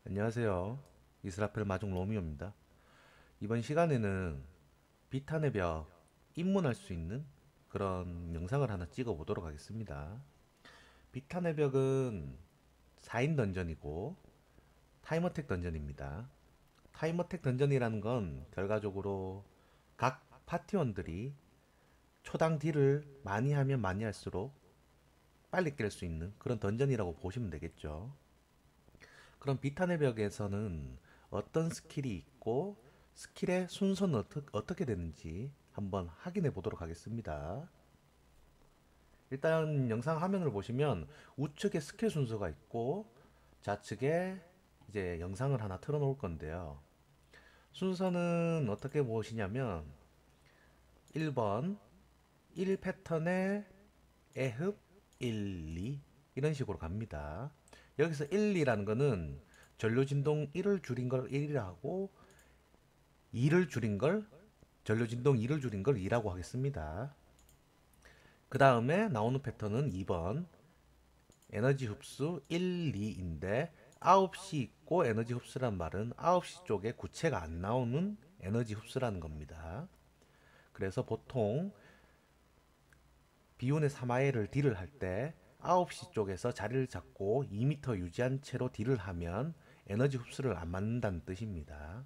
안녕하세요. 이스라펠 마중 로미오입니다. 이번 시간에는 비탄의 벽 입문할 수 있는 그런 영상을 하나 찍어 보도록 하겠습니다. 비탄의 벽은 4인 던전이고 타임어택 던전입니다. 타임어택 던전이라는 건 결과적으로 각 파티원들이 초당 딜을 많이 하면 많이 할수록 빨리 깰 수 있는 그런 던전이라고 보시면 되겠죠. 그럼 비탄의 벽에서는 어떤 스킬이 있고 스킬의 순서는 어떻게 되는지 한번 확인해 보도록 하겠습니다. 일단 영상 화면을 보시면 우측에 스킬 순서가 있고 좌측에 이제 영상을 하나 틀어 놓을 건데요. 순서는 어떻게 보시냐면 1번 1 패턴의 애흡 1, 2 이런 식으로 갑니다. 여기서 1, 2라는 거는 전류진동 1을 줄인 걸 1이라고 2를 줄인 걸 전류진동 2를 줄인 걸 2라고 하겠습니다. 그 다음에 나오는 패턴은 2번 에너지 흡수 1, 2인데 9시 있고 에너지 흡수란 말은 9시 쪽에 구체가 안 나오는 에너지 흡수라는 겁니다. 그래서 보통 비운의 사마엘을 딜을 할 때 9시 쪽에서 자리를 잡고 2m 유지한 채로 딜을 하면 에너지 흡수를 안 맞는다는 뜻입니다.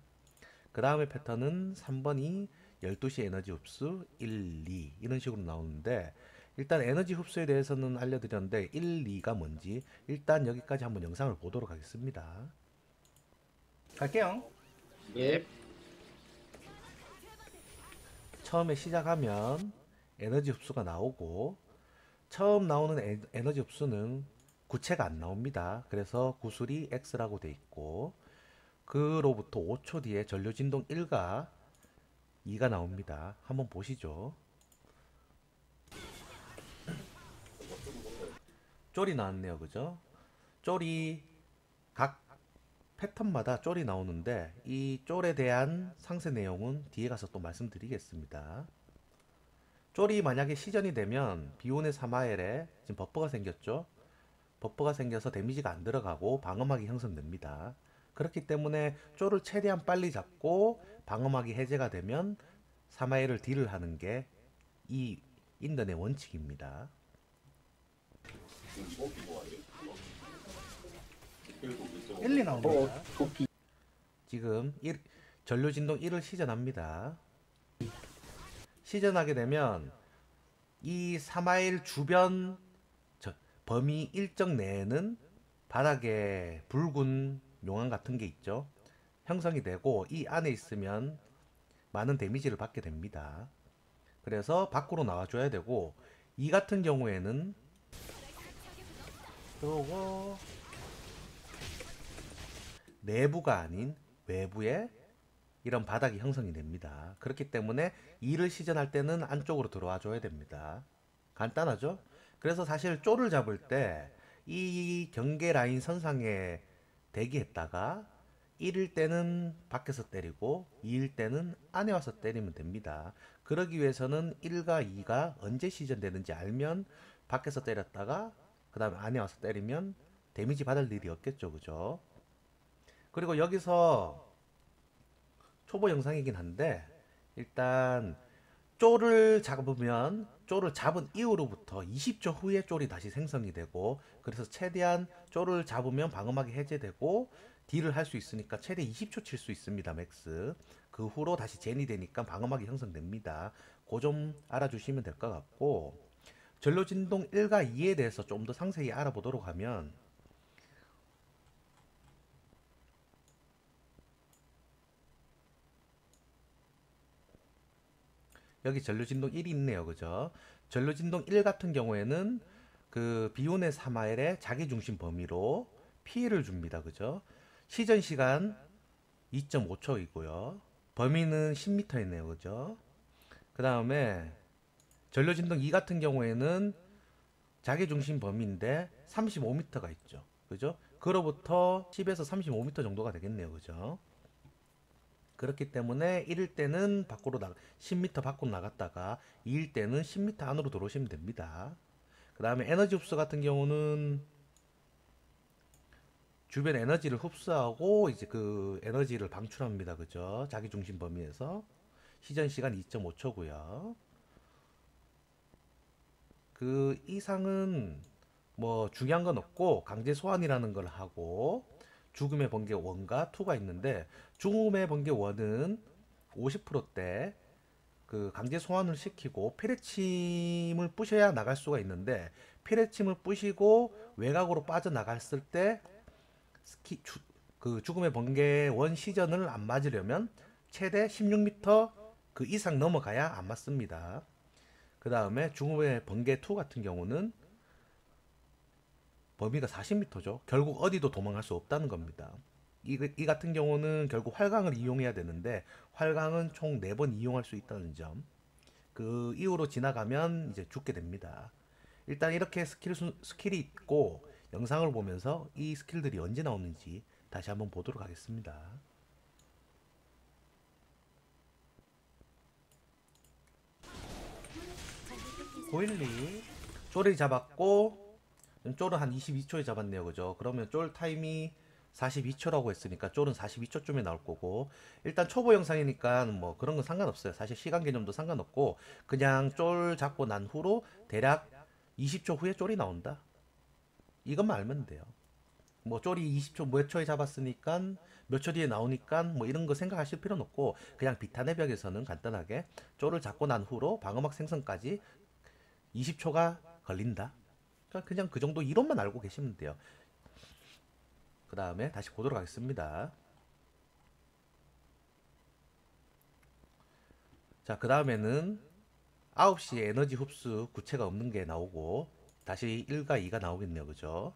그 다음에 패턴은 3번이 12시 에너지 흡수 1, 2 이런 식으로 나오는데 일단 에너지 흡수에 대해서는 알려드렸는데 1, 2가 뭔지 일단 여기까지 한번 영상을 보도록 하겠습니다. 갈게요. 예, 처음에 시작하면 에너지 흡수가 나오고 처음 나오는 에너지 흡수는 구체가 안 나옵니다. 그래서 구슬이 X라고 돼 있고 그로부터 5초 뒤에 전류 진동 1과 2가 나옵니다. 한번 보시죠. 쫄이 나왔네요. 그죠? 쫄이 각 패턴마다 쫄이 나오는데 이 쫄에 대한 상세 내용은 뒤에 가서 또 말씀드리겠습니다. 쫄이 만약에 시전이 되면 비온의 사마엘에 지금 버퍼가 생겼죠? 버퍼가 생겨서 데미지가 안 들어가고 방어막이 형성됩니다. 그렇기 때문에 쫄을 최대한 빨리 잡고 방어막이 해제가 되면 사마엘을 딜을 하는 게 이 인던의 원칙입니다. 1, 2 나옵니다. 도끼. 지금 전류진동 1을 시전합니다. 시전하게 되면 이 사마일 주변 범위 일정 내에는 바닥에 붉은 용암 같은 게 있죠. 형성이 되고 이 안에 있으면 많은 데미지를 받게 됩니다. 그래서 밖으로 나와줘야 되고 이 같은 경우에는 그러고 내부가 아닌 외부에 이런 바닥이 형성이 됩니다. 그렇기 때문에 이를 시전할 때는 안쪽으로 들어와 줘야 됩니다. 간단하죠? 그래서 사실 쪼를 잡을 때 이 경계 라인 선상에 대기했다가 1일 때는 밖에서 때리고 2일 때는 안에 와서 때리면 됩니다. 그러기 위해서는 1과 2가 언제 시전되는지 알면 밖에서 때렸다가 그 다음에 안에 와서 때리면 데미지 받을 일이 없겠죠. 그죠? 그리고 여기서 초보 영상이긴 한데 일단 쪼를 잡으면 쪼를 잡은 이후로부터 20초 후에 쫄이 다시 생성이 되고 그래서 최대한 쪼를 잡으면 방어막이 해제되고 딜을 할 수 있으니까 최대 20초 칠 수 있습니다. 맥스. 그 후로 다시 젠이 되니까 방어막이 형성됩니다. 그 좀 알아주시면 될 것 같고 전로진동 1과 2에 대해서 좀 더 상세히 알아보도록 하면 여기 전류진동 1이 있네요. 그죠? 전류진동 1 같은 경우에는 그 비온의 사마엘의 자기중심 범위로 피해를 줍니다. 그죠? 시전 시간 2.5초이고요. 범위는 10m이네요. 그죠? 그 다음에 전류진동 2 같은 경우에는 자기중심 범위인데 35m가 있죠. 그죠? 그로부터 10에서 35m 정도가 되겠네요. 그죠? 그렇기 때문에 1일 때는 10m 밖으로 나갔다가 2일 때는 10m 안으로 들어오시면 됩니다. 그 다음에 에너지 흡수 같은 경우는 주변 에너지를 흡수하고 이제 그 에너지를 방출합니다. 그죠? 자기 중심 범위에서. 시전 시간 2.5초고요. 그 이상은 뭐 중요한 건 없고 강제 소환이라는 걸 하고 죽음의 번개 1과 2가 있는데 죽음의 번개 1은 50%대 그 강제 소환을 시키고 페레침을 부셔야 나갈 수가 있는데 페레침을 부시고 외곽으로 빠져나갔을 때 그 죽음의 번개 1 시전을 안 맞으려면 최대 16m 그 이상 넘어가야 안 맞습니다. 그 다음에 죽음의 번개 2 같은 경우는 범위가 40m죠. 결국 어디도 도망갈 수 없다는 겁니다. 이 같은 경우는 결국 활강을 이용해야 되는데 활강은 총 4번 이용할 수 있다는 점. 그 이후로 지나가면 이제 죽게 됩니다. 일단 이렇게 스킬이 있고 영상을 보면서 이 스킬들이 언제 나오는지 다시 한번 보도록 하겠습니다. 고일리 쪼리 잡았고 쫄은 한 22초에 잡았네요. 그죠? 그러면 쫄 타임이 42초라고 했으니까 쫄은 42초쯤에 나올 거고 일단 초보 영상이니까 뭐 그런 건 상관없어요. 사실 시간 개념도 상관없고 그냥 쫄 잡고 난 후로 대략 20초 후에 쫄이 나온다. 이것만 알면 돼요. 뭐 쫄이 20초 몇 초에 잡았으니까 몇 초 뒤에 나오니까 뭐 이런 거 생각하실 필요는 없고 그냥 비탄의 벽에서는 간단하게 쫄을 잡고 난 후로 방어막 생성까지 20초가 걸린다. 그냥 그 정도 이론만 알고 계시면 돼요. 그 다음에 다시 보도록 하겠습니다. 자, 그 다음에는 9시에 에너지 흡수 구체가 없는 게 나오고 다시 1과 2가 나오겠네요. 그죠?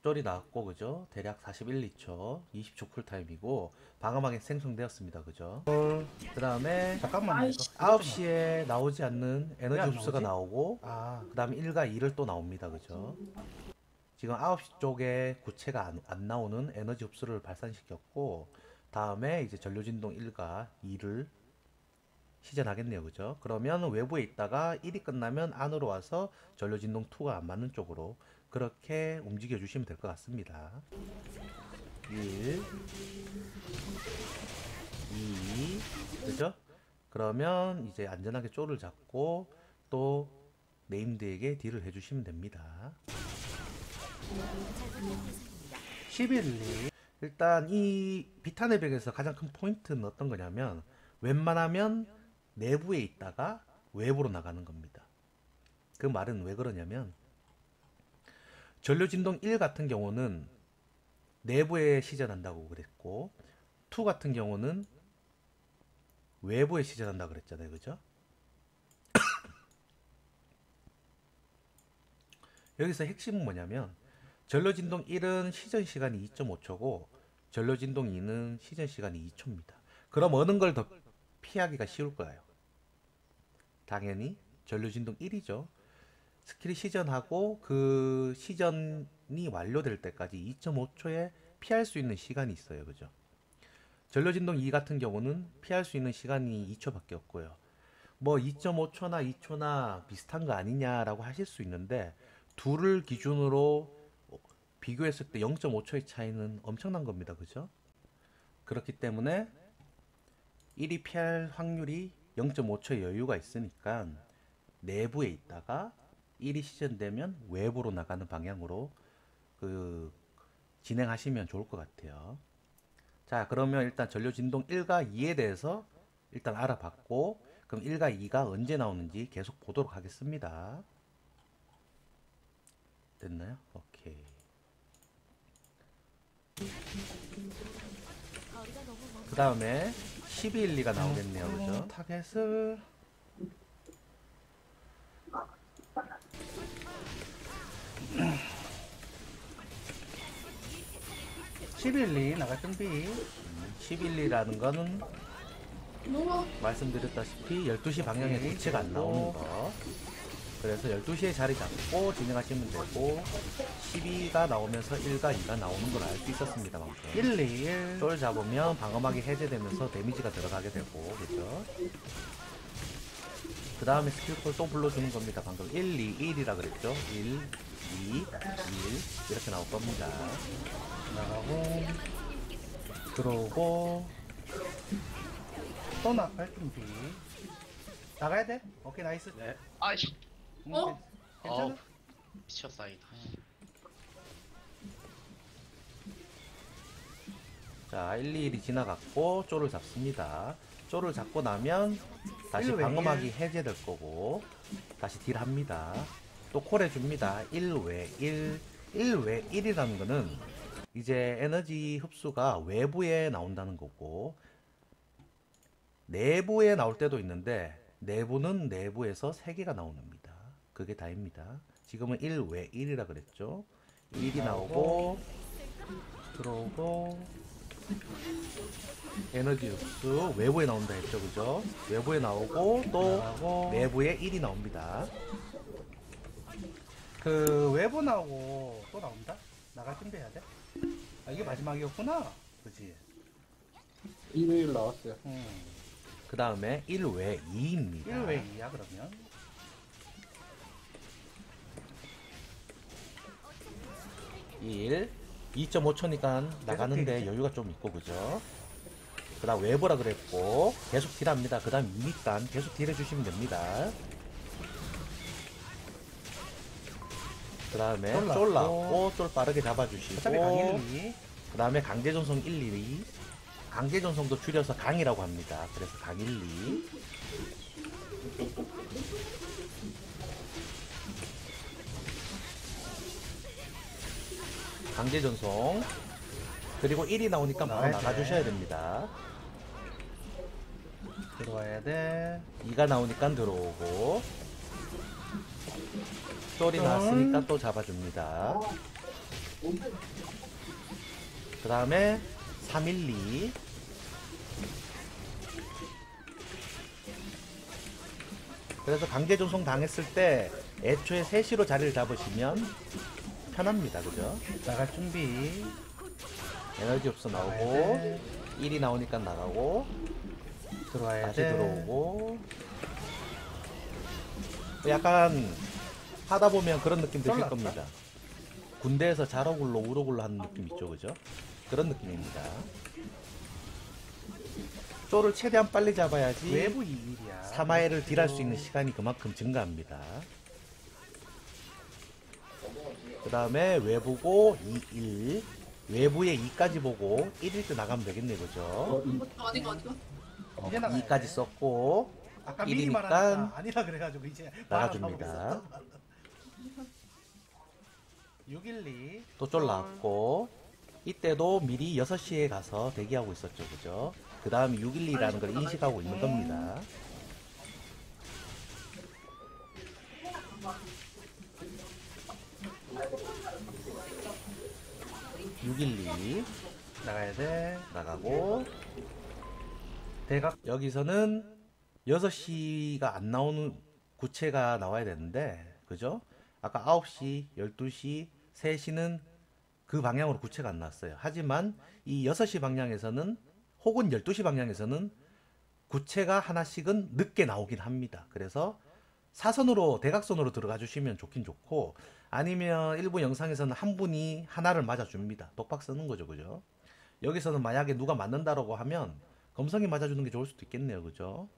쫄이 나왔고 그죠? 대략 41, 2초 20초 쿨타임이고 방어막이 생성되었습니다. 그죠? 그 다음에 잠깐만 이거 9시에 나오지 않는 왜 에너지 안 흡수가 나오지? 나오고 그 다음에 1과 2를 또 나옵니다. 그죠? 지금 9시 쪽에 구체가 안 나오는 에너지 흡수를 발산시켰고 다음에 이제 전류진동 1과 2를 시전하겠네요. 그죠? 그러면 외부에 있다가 1이 끝나면 안으로 와서 전류진동 2가 안 맞는 쪽으로 그렇게 움직여 주시면 될 것 같습니다. 1 2 그죠? 그러면 이제 안전하게 쪼를 잡고 또 네임드에게 딜을 해주시면 됩니다. 11리 일단 이 비탄의 벽에서 가장 큰 포인트는 어떤 거냐면 웬만하면 내부에 있다가 외부로 나가는 겁니다. 그 말은 왜 그러냐면 전류진동 1 같은 경우는 내부에 시전한다고 그랬고 2 같은 경우는 외부에 시전한다고 그랬잖아요. 그죠? 여기서 핵심은 뭐냐면 전류진동 1은 시전 시간이 2.5초고 전류진동 2는 시전 시간이 2초입니다. 그럼 어느 걸 더 피하기가 쉬울 거예요? 당연히 전류진동 1이죠. 스킬이 시전하고 그 시전이 완료될 때까지 2.5초에 피할 수 있는 시간이 있어요. 그죠? 전류진동 2 같은 경우는 피할 수 있는 시간이 2초밖에 없고요. 뭐 2.5초나 2초나 비슷한 거 아니냐라고 하실 수 있는데 둘을 기준으로 비교했을 때 0.5초의 차이는 엄청난 겁니다. 그죠? 그렇기 때문에 1이 피할 확률이 0.5초의 여유가 있으니까 내부에 있다가 1이 시전되면 외부로 나가는 방향으로 그 진행하시면 좋을 것 같아요. 자, 그러면 일단 전류진동 1과 2에 대해서 일단 알아봤고 그럼 1과 2가 언제 나오는지 계속 보도록 하겠습니다. 됐나요? 오케이. 그 다음에 1212가 나오겠네요. 그죠? 타겟을 11리 나갈 준비. 11이라는 거는 말씀드렸다시피 12시 방향에 구체가 안 나오는 거. 그래서 12시에 자리 잡고 진행하시면 되고 12가 나오면서 1과 2가 나오는 걸 알 수 있었습니다. 방금 1, 2, 1. 쫄 잡으면 방어막이 해제되면서 데미지가 들어가게 되고 그죠? 그 다음에 스킬콜 또 불러주는 겁니다. 방금 1, 2, 1이라 그랬죠? 1, 2, 1 이렇게 나올 겁니다. 나가고 들어오고 또 나갈 준비. 나가야 돼? 오케이 나이스. 네. 아이씨. 괜찮아? 미쳤어 이다. 자, 1, 2, 1이 지나갔고 쫄을 잡습니다. 쫄을 잡고 나면 다시 1 외 방어막이 1. 해제될 거고 다시 딜합니다. 또 콜 해줍니다. 1외 1, 1외 1이라는 거는 이제 에너지 흡수가 외부에 나온다는 거고 내부에 나올 때도 있는데 내부는 내부에서 3개가 나오는 겁니다. 그게 다입니다. 지금은 1외 1이라 그랬죠. 1이 나오고 들어오고 에너지 흡수 외부에 나온다 했죠, 그죠? 외부에 나오고 또 나가고 내부에 1이 나옵니다. 그 외부 나오고 또 나온다? 나갈 준비해야 돼? 아 이게 마지막이었구나. 그치? 일요일 나왔어요. 그 다음에 1외 2입니다. 1 외 2야 그러면. 1, 2.5초니까 나가는데 딜이지. 여유가 좀 있고, 그죠? 그 다음 외부라 그랬고 계속 딜합니다. 그 다음 2니까 계속 딜해주시면 됩니다. 그 다음에 쫄 쫄 나왔고. 나왔고 쫄 빠르게 잡아주시고 어차피 강 1, 2. 그 다음에 강제전송 1, 2 강제전송도 줄여서 강이라고 합니다. 그래서 강 1, 2 강제전송 그리고 1이 나오니까 바로 나가야 돼. 나가주셔야 됩니다. 들어와야 돼. 2가 나오니까 들어오고 쫄이 쫄. 나왔으니까 또 잡아줍니다. 그 다음에 3, 1, 2 그래서 강제전송 당했을 때 애초에 3시로 자리를 잡으시면 편합니다. 그죠? 나갈 준비. 에너지 흡수 나오고 나가야 돼. 1이 나오니까 나가고 들어와야 다시 돼. 들어오고 약간 하다 보면 그런 느낌 드실 쫄랐다? 겁니다. 군대에서 자로굴로 우로굴로 하는 느낌 있죠, 그죠? 그런 느낌입니다. 쫄을 최대한 빨리 잡아야지 외부 2일이야. 3화에를 딜할 수 있는 시간이 그만큼 증가합니다. 그 다음에 외부고 2, 1 외부에 2까지 보고 1일 때 나가면 되겠네, 그죠? 어디가 이제 나가야 2까지 돼. 썼고 아까 미리 1이니까 말하니까 아니라 그래가지고 이제 나가줍니다. 612 또 쫄 나왔고 이때도 미리 6시에 가서 대기하고 있었죠, 그죠? 그 다음 612라는 걸 인식하고 있는 겁니다. 612 나가야 돼. 나가고 대각 여기서는 6시가 안 나오는 구체가 나와야 되는데 그죠? 아까 9시, 12시, 3시는 그 방향으로 구체가 안 나왔어요. 하지만 이 6시 방향에서는 혹은 12시 방향에서는 구체가 하나씩은 늦게 나오긴 합니다. 그래서 사선으로 대각선으로 들어가 주시면 좋긴 좋고 아니면 일부 영상에서는 한 분이 하나를 맞아줍니다. 독박 쓰는 거죠, 그죠? 여기서는 만약에 누가 맞는다라고 하면 검성이 맞아주는 게 좋을 수도 있겠네요, 그죠?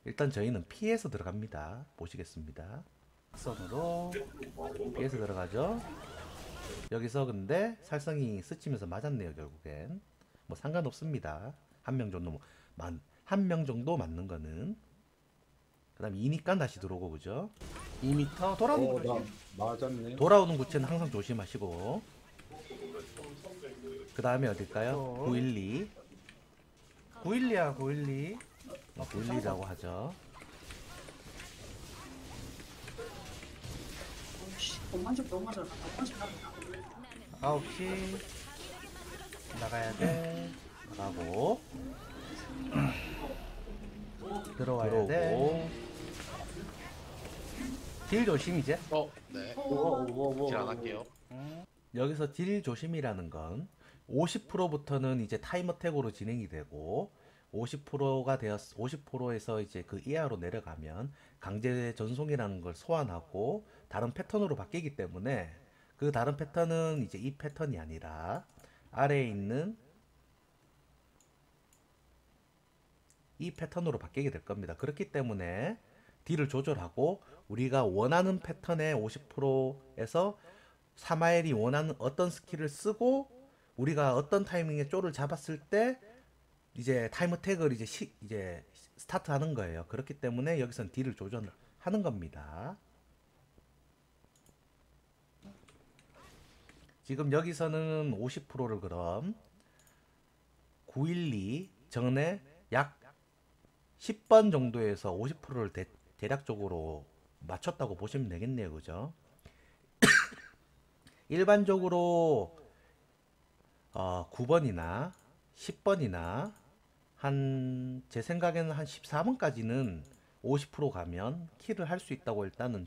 일단 저희는 피해서 들어갑니다. 보시겠습니다. 선으로 피해서 들어가죠. 여기서 근데 살성이 스치면서 맞았네요, 결국엔. 뭐 상관없습니다. 한 명 정도 한 명 정도 맞는 거는. 그다음 2니까 다시 들어오고 그죠? 2m 돌아오는 나 거지. 맞았네. 돌아오는 구체는 항상 조심하시고. 그 다음에 어딜까요? 또. 912. 912야 912. 912라고 하죠. 공간적 너무 많아. 공간적 나가. 9시 나가야 돼. 나가고 들어와야 돼. 들어오고 딜 조심 이제. 네. 우와. 딜 안 할게요. 여기서 딜 조심이라는 건 50%부터는 이제 타이머 택으로 진행이 되고 50%가 되었 50%에서 이제 그 이하로 내려가면 강제 전송이라는 걸 소환하고 다른 패턴으로 바뀌기 때문에 그 다른 패턴은 이제 이 패턴이 아니라 아래에 있는 이 패턴으로 바뀌게 될 겁니다. 그렇기 때문에 딜을 조절하고 우리가 원하는 패턴의 50%에서 사마엘이 원하는 어떤 스킬을 쓰고 우리가 어떤 타이밍에 쪼를 잡았을 때 이제 타이머 태그를 이제 스타트 하는 거예요. 그렇기 때문에 여기선 딜을 조절하는 겁니다. 지금 여기서는 50%를 그럼 912 전에 약 10번 정도에서 50%를 대략적으로 맞췄다고 보시면 되겠네요. 그죠? 일반적으로 9번이나 10번이나 한 제 생각에는 한 14번까지는 50% 가면 킬을 할 수 있다고 일단은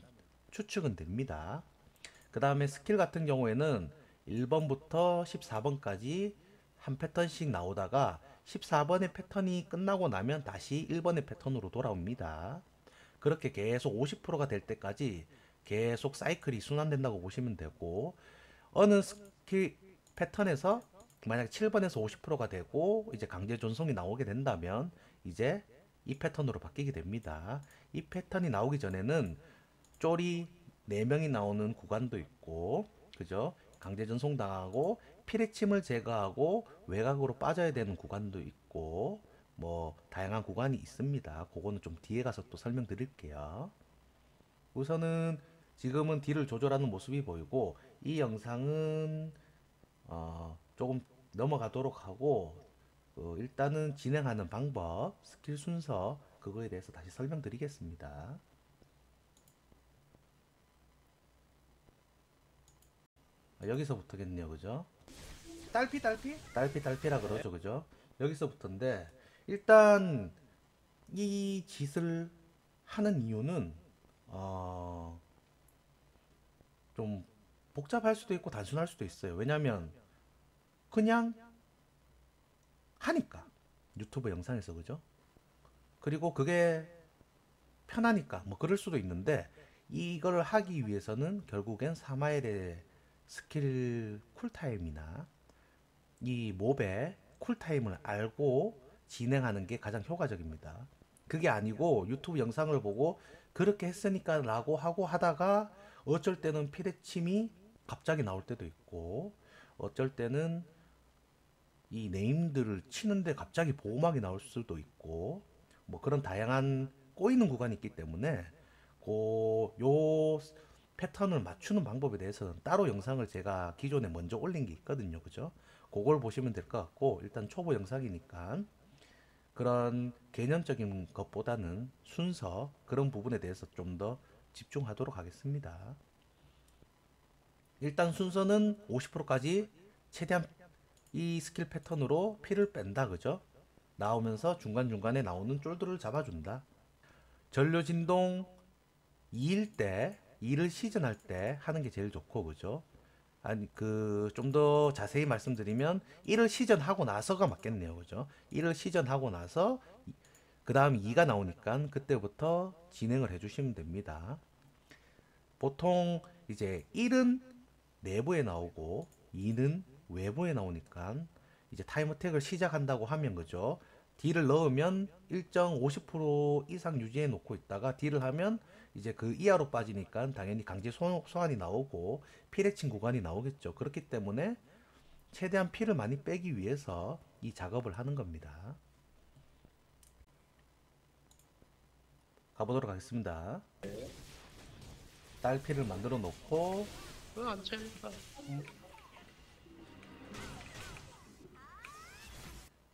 추측은 됩니다. 그 다음에 스킬 같은 경우에는 1번부터 14번까지 한 패턴씩 나오다가 14번의 패턴이 끝나고 나면 다시 1번의 패턴으로 돌아옵니다. 그렇게 계속 50%가 될 때까지 계속 사이클이 순환된다고 보시면 되고 어느 스킬 패턴에서 만약 7번에서 50%가 되고 이제 강제 전송이 나오게 된다면 이제 이 패턴으로 바뀌게 됩니다. 이 패턴이 나오기 전에는 쫄이 4명이 나오는 구간도 있고 그죠? 강제 전송 당하고 피레침을 제거하고 외곽으로 빠져야 되는 구간도 있고 뭐 다양한 구간이 있습니다. 그거는 좀 뒤에 가서 또 설명드릴게요. 우선은 지금은 딜을 조절하는 모습이 보이고 이 영상은 조금 넘어가도록 하고 일단은 진행하는 방법, 스킬 순서 그거에 대해서 다시 설명드리겠습니다. 여기서부터겠네요. 그죠? 딸피라 그러죠. 그죠? 여기서부터인데 일단 이 짓을 하는 이유는 좀 복잡할 수도 있고 단순할 수도 있어요. 왜냐면 그냥 하니까 유튜브 영상에서 그죠? 그리고 그게 편하니까 뭐 그럴 수도 있는데 이걸 하기 위해서는 결국엔 사마엘의 스킬 쿨타임이나 이 몹의 쿨타임을 알고 진행하는 게 가장 효과적입니다. 그게 아니고 유튜브 영상을 보고 그렇게 했으니까 라고 하고 하다가 어쩔 때는 피레침이 갑자기 나올 때도 있고 어쩔 때는 이 네임들을 치는데 갑자기 보호막이 나올 수도 있고 뭐 그런 다양한 꼬이는 구간이 있기 때문에 요 패턴을 맞추는 방법에 대해서는 따로 영상을 제가 기존에 먼저 올린 게 있거든요. 그죠? 그걸 보시면 될 것 같고 일단 초보 영상이니까 그런 개념적인 것보다는 순서 그런 부분에 대해서 좀 더 집중하도록 하겠습니다. 일단 순서는 50%까지 최대한 이 스킬 패턴으로 피를 뺀다. 그죠? 나오면서 중간중간에 나오는 쫄들을 잡아준다. 전류진동 2일 때 2를 시전할 때 하는 게 제일 좋고 그죠? 아니 좀 더 자세히 말씀드리면 1을 시전하고 나서가 맞겠네요. 그죠? 1을 시전하고 나서 그 다음 2가 나오니까 그때부터 진행을 해주시면 됩니다. 보통 이제 1은 내부에 나오고 2는 외부에 나오니까 이제 타임어택을 시작한다고 하면 그죠? 딜을 넣으면 일정 50% 이상 유지해 놓고 있다가 딜을 하면 이제 그 이하로 빠지니까 당연히 강제 소환이 나오고 피레침 구간이 나오겠죠. 그렇기 때문에 최대한 피를 많이 빼기 위해서 이 작업을 하는 겁니다. 가보도록 하겠습니다. 딸피를 만들어 놓고 안 채린다.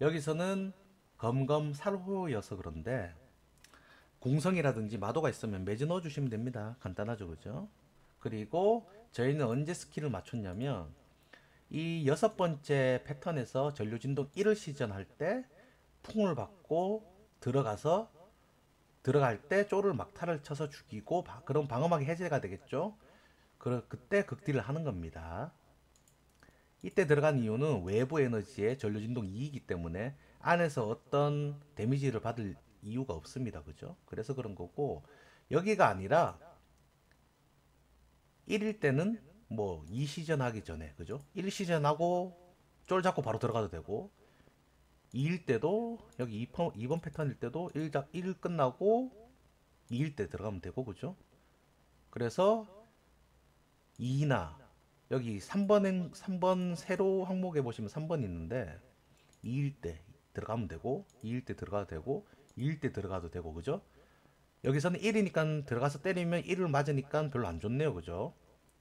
여기서는 검검살호여서 그런데 궁성이라든지 마도가 있으면 매즈 넣어주시면 됩니다. 간단하죠. 그죠? 그리고 저희는 언제 스킬을 맞췄냐면 이 6번째 패턴에서 전류진동 1을 시전할 때 풍을 받고 들어가서 들어갈 때 쪼를 막타를 쳐서 죽이고 그럼 방어막이 해제가 되겠죠. 그때 극딜을 하는 겁니다. 이때 들어간 이유는 외부 에너지의 전류 진동 2이기 때문에 안에서 어떤 데미지를 받을 이유가 없습니다. 그죠? 그래서 그런 거고, 여기가 아니라 1일 때는 뭐 2시전 하기 전에, 그죠? 1시전 하고 쫄 잡고 바로 들어가도 되고, 2일 때도 여기 2번 패턴일 때도 1 끝나고 2일 때 들어가면 되고, 그죠? 그래서 2나 여기 3번 세로 항목에 보시면 3번 있는데 2일 때 들어가면 되고, 2일 때 들어가도 되고, 2일 때 들어가도 되고, 그죠? 여기서는 1이니까 들어가서 때리면 1을 맞으니까 별로 안 좋네요, 그죠?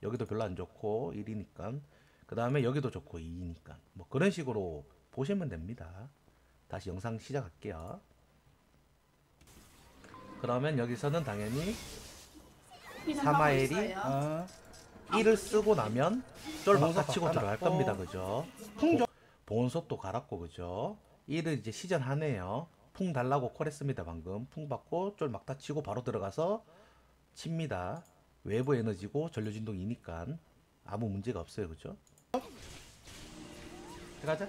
여기도 별로 안 좋고 1이니까, 그 다음에 여기도 좋고 2이니까 뭐 그런 식으로 보시면 됩니다. 다시 영상 시작할게요. 그러면 여기서는 당연히 사마엘이 어, 1을 쓰고 나면 쫄 보온소 막타치고 들어갈 바꿔놨고, 겁니다, 그죠? 풍조 보온솥도 갈았고, 그죠? 1을 이제 시전하네요. 풍 달라고 콜했습니다. 방금 풍 받고 쫄 막타치고 바로 들어가서 칩니다. 외부 에너지고 전류 진동이니까 아무 문제가 없어요, 그죠? 들어가자.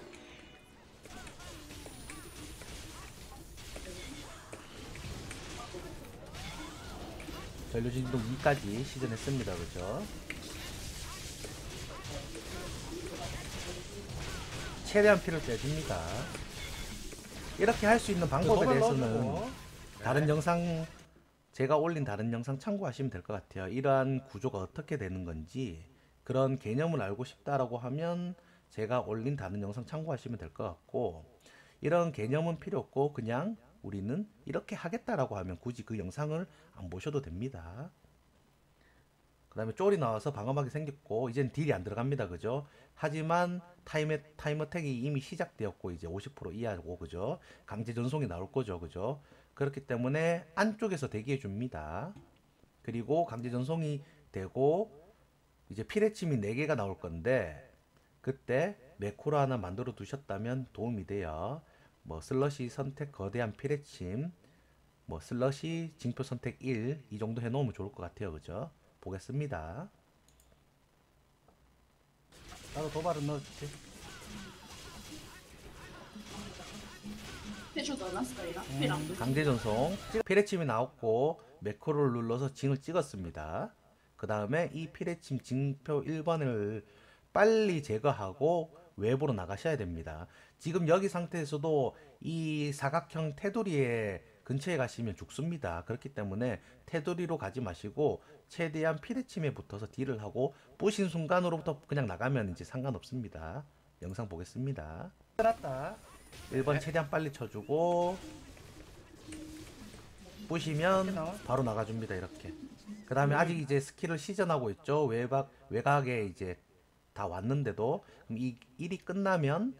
전류 진동 2까지 시전했습니다, 그죠? 최대한 피를 빼줍니다. 이렇게 할 수 있는 방법에 그거를 대해서는 넣어주고, 다른 영상, 제가 올린 다른 영상 참고하시면 될 것 같아요. 이러한 구조가 어떻게 되는 건지 그런 개념을 알고 싶다라고 하면 제가 올린 다른 영상 참고하시면 될 것 같고, 이런 개념은 필요 없고 그냥 우리는 이렇게 하겠다라고 하면 굳이 그 영상을 안 보셔도 됩니다. 그 다음에 쫄이 나와서 방어막이 생겼고 이젠 딜이 안 들어갑니다, 그죠? 하지만 타임어택이 이미 시작되었고 이제 50% 이하고, 그죠? 강제 전송이 나올 거죠, 그죠? 그렇기 때문에 안쪽에서 대기해 줍니다. 그리고 강제 전송이 되고 이제 피레침이 4개가 나올 건데, 그때 매크로 하나 만들어 두셨다면 도움이 돼요. 뭐 슬러시 선택 거대한 피레침, 뭐 슬러시 징표 선택 1, 이 정도 해놓으면 좋을 것 같아요, 그죠? 보겠습니다. 나도 도발을 넣어줄게. 해줘 넣어놨어 얘가 필요한 강제 전송 피레침이 나왔고 매크로를 눌러서 징을 찍었습니다. 그 다음에 이 피레침 징표 1번을 빨리 제거하고 외부로 나가셔야 됩니다. 지금 여기 상태에서도 이 사각형 테두리에 근처에 가시면 죽습니다. 그렇기 때문에 테두리로 가지 마시고 최대한 피레침에 붙어서 딜을 하고 부신 순간으로부터 그냥 나가면 이제 상관없습니다. 영상 보겠습니다. 끝났다. 1번 최대한 빨리 쳐주고 부시면 바로 나가줍니다. 이렇게. 그 다음에 아직 이제 스킬을 시전하고 있죠. 외곽에 이제 다 왔는데도 그럼 이 일이 끝나면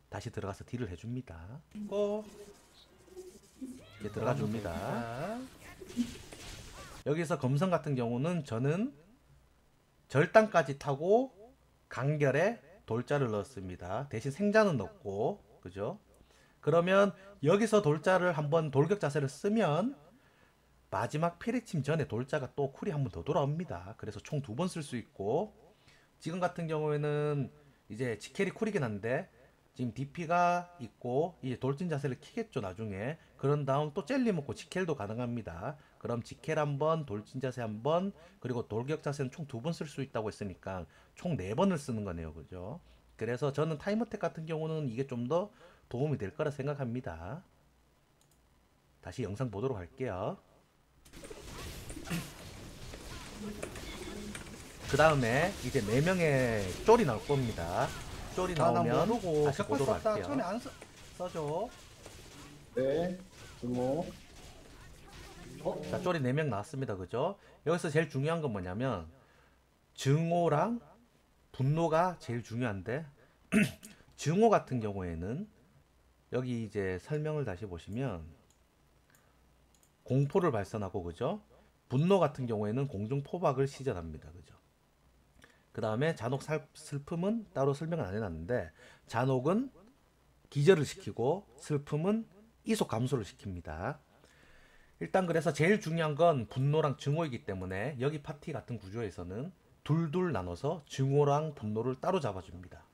다시 들어가서 딜을 해줍니다. 고. 이제 들어가 줍니다. 자, 여기서 검성 같은 경우는 저는 절단까지 타고 간결에 돌자를 넣었습니다. 대신 생자는 넣고, 그죠? 그러면 여기서 돌자를 한번 돌격 자세를 쓰면 마지막 피레침 전에 돌자가 또 쿨이 한번 더 돌아옵니다. 그래서 총 2번 쓸 수 있고, 지금 같은 경우에는 이제 지켈이 쿨이긴 한데 지금 DP가 있고 이제 돌진 자세를 키겠죠, 나중에. 그런 다음 또 젤리 먹고 지켈도 가능합니다. 그럼 지켈 한번, 돌진 자세 한번, 그리고 돌격 자세는 총 2번 쓸 수 있다고 했으니까 총 4번을 쓰는 거네요, 그죠? 그래서 저는 타임어택 같은 경우는 이게 좀 더 도움이 될 거라 생각합니다. 다시 영상 보도록 할게요. 그 다음에 이제 4명의 쫄이 나올 겁니다. 쫄이 나 나오면 모르고 다시 벽걸 보도록 썼다. 처음에 할게요. 안 써줘. 네. 주모. 자, 쫄이 4명 나왔습니다. 그죠? 여기서 제일 중요한 건 뭐냐면 증오랑 분노가 제일 중요한데 증오 같은 경우에는 여기 이제 설명을 다시 보시면 공포를 발산하고, 그죠? 분노 같은 경우에는 공중 포박을 시전합니다. 그죠? 그 다음에 잔혹 슬픔은 따로 설명을 안 해놨는데 잔혹은 기절을 시키고 슬픔은 이속 감소를 시킵니다. 일단 그래서 제일 중요한 건 분노랑 증오이기 때문에 여기 파티 같은 구조에서는 둘둘 나눠서 증오랑 분노를 따로 잡아줍니다.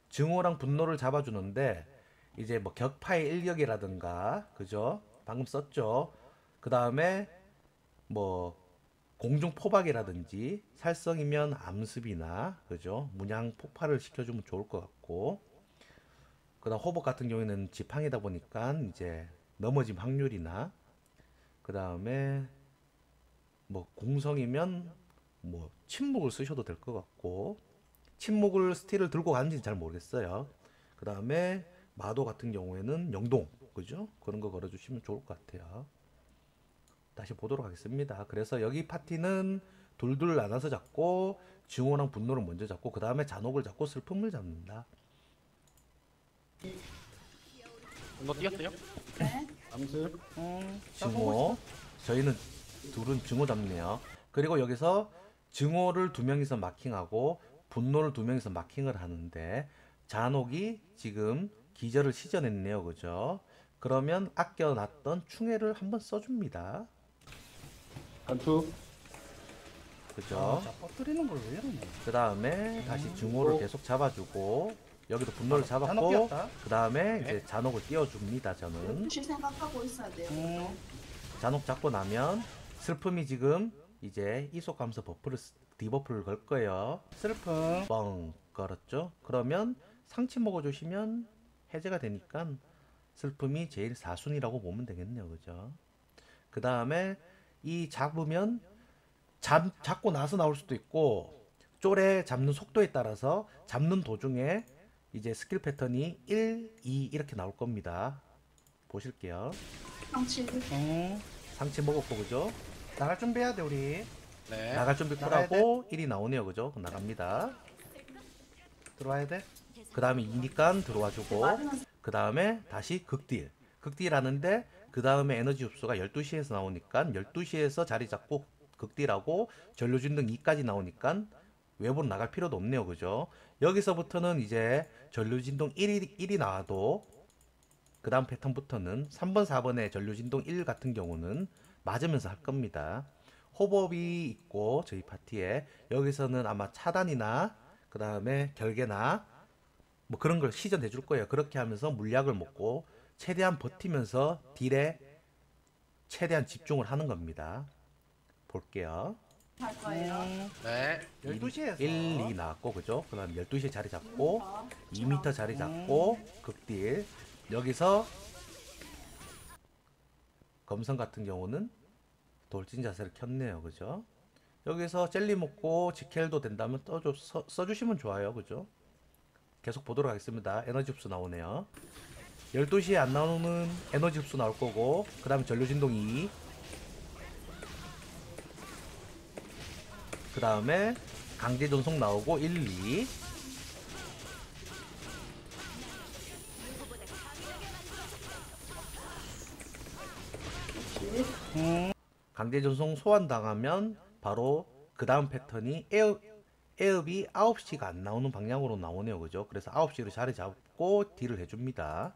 증오랑 분노를 잡아주는데 이제 뭐 격파의 일격이라든가 그죠? 방금 썼죠. 그 다음에 뭐 공중 포박이라든지 살성이면 암습이나 그죠? 문양 폭발을 시켜주면 좋을 것 같고 그다음 호복 같은 경우에는 지팡이다 보니까 이제 넘어짐 확률이나 그 다음에 뭐 공성이면 뭐 침묵을 쓰셔도 될 것 같고 침묵을 스틸을 들고 가는지는 잘 모르겠어요. 그 다음에 마도 같은 경우에는 영동 그죠? 그런 거 걸어주시면 좋을 것 같아요. 다시 보도록 하겠습니다. 그래서 여기 파티는 둘둘 나눠서 잡고 증오랑 분노를 먼저 잡고 그 다음에 잔혹을 잡고 슬픔을 잡는다. 이거 뛰었어요? 네. 암습. 증오. 저희는 둘은 증오 잡네요. 그리고 여기서 증오를 두 명이서 마킹하고 분노를 두 명이서 마킹을 하는데 잔혹이 지금 기절을 시전했네요. 그죠? 그러면 아껴놨던 충해를 한번 써줍니다. 단투. 그죠? 자, 뻗뜨리는 걸 왜 이러냐. 그 다음에 다시 증오를 계속 잡아주고 여기도 분노를 잔혹 잡았고 끼웠다. 그 다음에 이제 잔혹을 띄워줍니다. 저는 12시 생각하고 있어야 돼요. 잔혹 잡고 나면 슬픔이 지금 이제 이속감소 버프를 디버프를 걸 거예요. 슬픔. 뻥 걸었죠? 그러면 상치 먹어주시면 해제가 되니까 슬픔이 제일 사순이라고 보면 되겠네요. 그죠? 그 다음에 이 잡으면 잡고 나서 나올 수도 있고 쫄에 잡는 속도에 따라서 잡는 도중에 이제 스킬 패턴이 1, 2 이렇게 나올 겁니다. 보실게요. 상치. 상체 먹었고 그죠? 나갈 준비해야 돼 우리. 네. 나갈 준비 나가야 쿨하고 1이 나오네요. 그죠? 그럼 나갑니다. 들어와야 돼. 그 다음에 2니까 들어와주고 맞으면 그 다음에 다시 극딜 극딜 하는데 그 다음에 에너지 흡수가 12시에서 나오니까 12시에서 자리 잡고 극딜하고 전류진등 2까지 나오니까 외부로 나갈 필요도 없네요. 그죠? 여기서부터는 이제 전류진동 1이 나와도 그 다음 패턴부터는 3번 4번의 전류진동 1 같은 경우는 맞으면서 할 겁니다. 호법이 있고 저희 파티에 여기서는 아마 차단이나 그 다음에 결계나 뭐 그런 걸 시전해 줄 거예요. 그렇게 하면서 물약을 먹고 최대한 버티면서 딜에 최대한 집중을 하는 겁니다. 볼게요. 할 거예요. 네. 12시에서 1, 2 나왔고 그죠? 그 다음 12시에 자리 잡고 2m 자리 잡고 극딜 여기서 검성 같은 경우는 돌진 자세를 켰네요. 그죠? 여기서 젤리 먹고 지켈도 된다면 써주시면 좋아요. 그죠? 계속 보도록 하겠습니다. 에너지 흡수 나오네요. 12시에 안 나오는 에너지 흡수 나올 거고 그 다음에 전류진동 2 그 다음에 강제 전송 나오고 1, 2 강제 전송 소환당하면 바로 그 다음 패턴이 에업이 9시가 안 나오는 방향으로 나오네요. 그죠? 그래서 9시로 자리 잡고 딜을 해줍니다.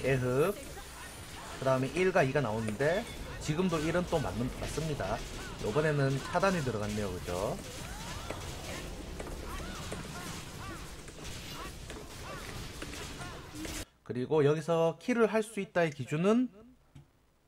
에흡 그 다음에 1과 2가 나오는데 지금도 1은 또 맞습니다. 이번에는 차단이 들어갔네요. 그죠? 그리고 여기서 킬을 할 수 있다의 기준은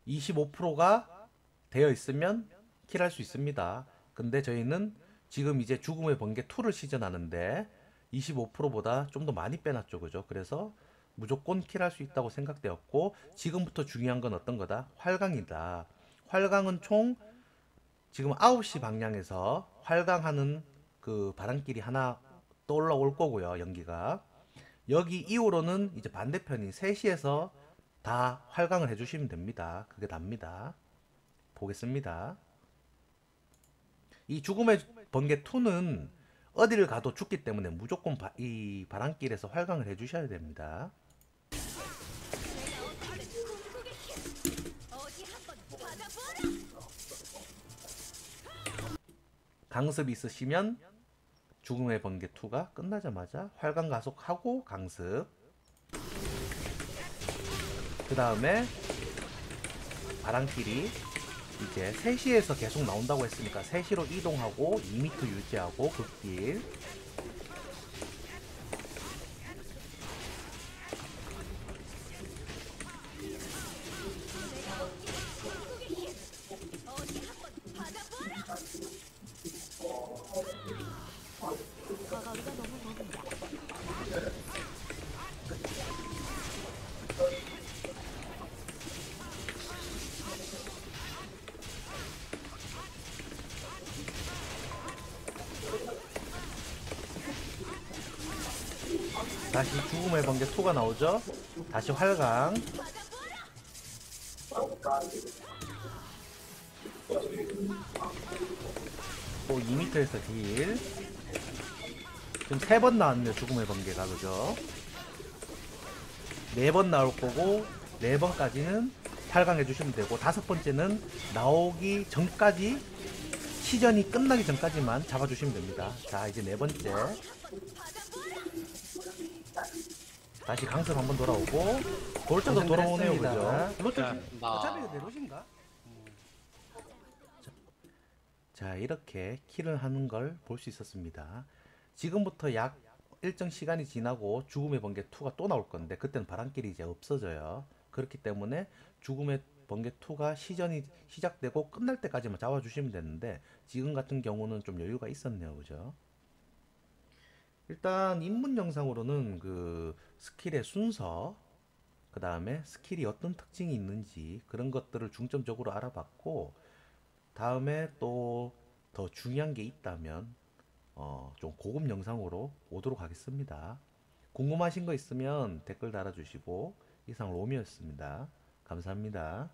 25%가 되어 있으면 킬할 수 있습니다. 근데 저희는 지금 이제 죽음의 번개 2를 시전하는데 25%보다 좀 더 많이 빼놨죠. 그죠? 그래서 무조건 킬할 수 있다고 생각되었고 지금부터 중요한 건 어떤 거다? 활강이다. 활강은 총 지금 9시 방향에서 활강하는 그 바람길이 하나 떠올라 올 거고요. 연기가. 여기 이후로는 이제 반대편인 3시에서 다 활강을 해주시면 됩니다. 그게 답니다. 보겠습니다. 이 죽음의 번개 2는 어디를 가도 죽기 때문에 무조건 이 바람길에서 활강을 해주셔야 됩니다. 강습이 있으시면 죽음의 번개 2가 끝나자마자 활강 가속하고 강습. 그 다음에 바람길이 이제 3시에서 계속 나온다고 했으니까 3시로 이동하고 2m 유지하고 극딜. 다시 죽음의 번개 2가 나오죠. 다시 활강. 또 2m에서 딜. 지금 3번 나왔네요. 죽음의 번개가. 그죠? 4번 나올 거고 4번까지는 활강 해주시면 되고 5번째는 나오기 전까지, 시전이 끝나기 전까지만 잡아주시면 됩니다. 자, 이제 4번째 다시 강습 한번 돌아오고 골자도 돌아오네요. 그죠? 로또 자, 나- 어차피 내 로신가? 자, 이렇게 킬을 하는 걸 볼 수 있었습니다. 지금부터 약 일정 시간이 지나고 죽음의 번개 2가 또 나올 건데 그때는 바람길이 이제 없어져요. 그렇기 때문에 죽음의 번개 2가 시전이 시작되고 끝날 때까지만 잡아주시면 되는데 지금 같은 경우는 좀 여유가 있었네요. 그죠? 일단 입문 영상으로는 그 스킬의 순서, 그 다음에 스킬이 어떤 특징이 있는지 그런 것들을 중점적으로 알아봤고, 다음에 또 더 중요한 게 있다면 좀 고급 영상으로 오도록 하겠습니다. 궁금하신 거 있으면 댓글 달아주시고. 이상 로미였습니다. 감사합니다.